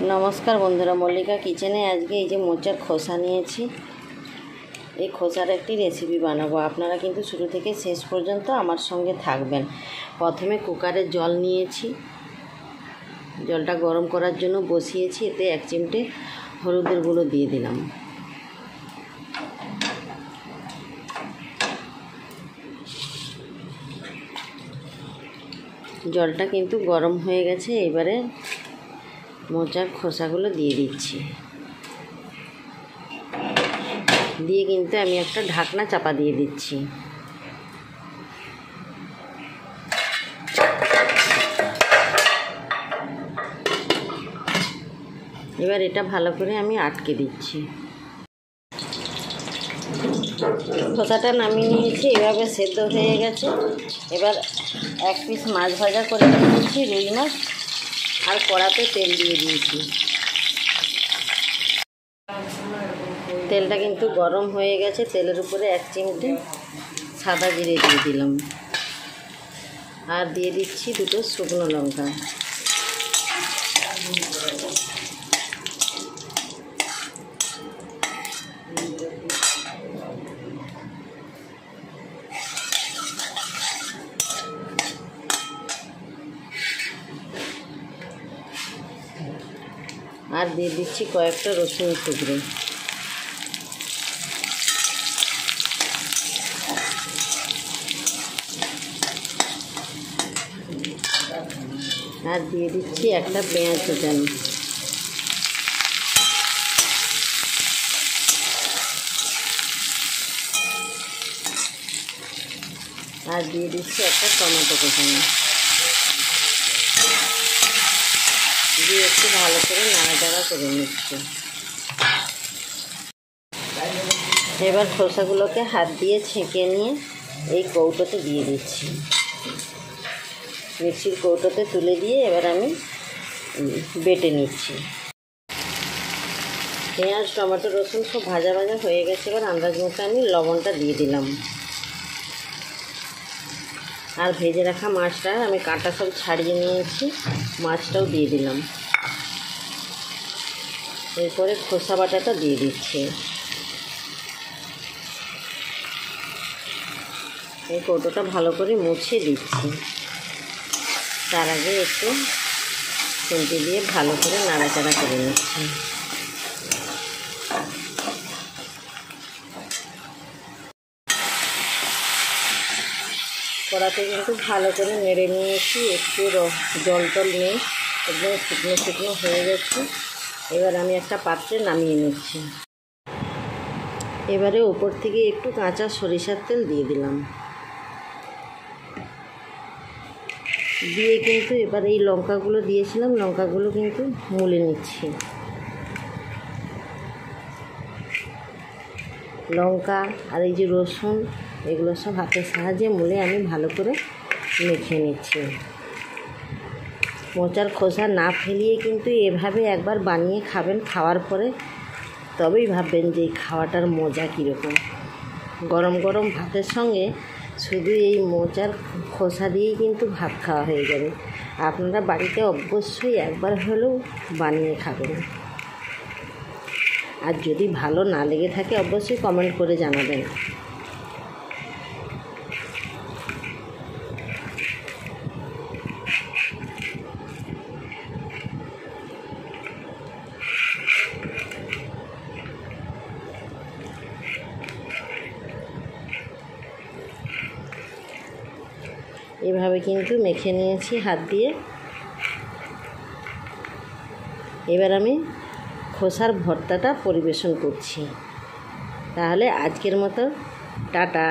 नमस्कार बंधुरा मल्लिका किचेने आज के ये मोचार खोसा निয়েছি এই খোসার একটি রেসিপি বানাবো। আপনারা কিন্তু শুরু থেকে শেষ পর্যন্ত আমার সঙ্গে থাকবেন। প্রথমে কুকারে জল নিয়েছি, জলটা গরম করার জন্য বসিয়েছি। এতে 1 চিমটে হলুদের গুঁড়ো দিয়ে দিলাম। জলটা কিন্তু গরম হয়ে গেছে। এবারে মোচার খোসাগুলো দিয়ে দিচ্ছি। দিয়ে কিন্তু আমি একটা ঢাকনা চাপা দিয়ে দিচ্ছি। এবার এটা ভালো করে আমি আটকে দিচ্ছি। খোসাটা নামিয়ে নিয়েছি, এভাবে সেদ্ধ হয়ে গেছে। এবার 1 পিস মাছ ভাজা করে নিয়েছি, রুই মাছ, আর কড়াতে তেল দিয়ে দিয়েছি। তেলটা কিন্তু গরম হয়ে গেছে। তেলের উপরে 1 চিমটে সাদা জিরে দিয়ে দিলাম, আর দিয়ে দিচ্ছি 2টো শুকনো লঙ্কা। আর দিয়ে দিচ্ছি কয়েকটা রসুন টুকরো। আর দিয়ে দিচ্ছি একটা পেঁয়াজ কুচানো। আর দিয়ে দিচ্ছি একটা টমেটো কুচানো। দিয়ে একটু ভালো করে নাড়াচাড়া করে নিচ্ছি। এবার খোসাগুলোকে হাত দিয়ে ছেঁকে নিয়ে এই কৌটোতে দিয়ে দিচ্ছি। মিক্সির কৌটোতে তুলে দিয়ে এবার আমি বেটে নিচ্ছি। পেঁয়াজ, টমেটো, রসুন সব ভাজা ভাজা হয়ে গেছে। এবার আন্দাজ মতো আমি লবণটা দিয়ে দিলাম। আর ভেজে রাখা মাছটা আমি কাঁটা সব ছাড়িয়ে নিয়েছি, মাছটাও দিয়ে দিলাম। এরপরে খোসা বাটাটা দিয়ে দিচ্ছি। এই কৌটোটা ভালো করে মুছে দিচ্ছি। তার আগে একটু খুন্তি দিয়ে ভালো করে নাড়াচাড়া করে নিচ্ছি। কড়াতে কিন্তু ভালো করে নেড়ে নিয়েছি। একটু জল টল নেই, একদম শুকনো শুকনো হয়ে গেছে। এবার আমি একটা পাত্রে নামিয়ে নিচ্ছি। এবারে উপর থেকে একটু কাঁচা সরিষার তেল দিয়ে দিলাম। দিয়ে কিন্তু এবার এই লঙ্কাগুলো দিয়েছিলাম, লঙ্কাগুলো কিন্তু মুলে নিচ্ছি। লঙ্কা আর এই যে রসুন, এগুলো সব হাতের সাহায্যে মুলে আমি ভালো করে মেখে নিচ্ছি। মোচার খোসা না ফেলিয়ে কিন্তু এভাবে একবার বানিয়ে খাবেন। খাওয়ার পরে তবেই ভাববেন যে এই খাওয়াটার মজা কীরকম। গরম গরম ভাতের সঙ্গে শুধু এই মোচার খোসা দিয়েই কিন্তু ভাত খাওয়া হয়ে যাবে। আপনারা বাড়িতে অবশ্যই একবার হলেও বানিয়ে খাবেন। আর যদি ভালো না লেগে থাকে অবশ্যই কমেন্ট করে জানাবেন। এভাবে কিন্তু মেখে নিয়েছি হাত দিয়ে। এবার আমি খোসার ভর্তাটা পরিবেশন করছি। তাহলে আজকের মতো টাটা।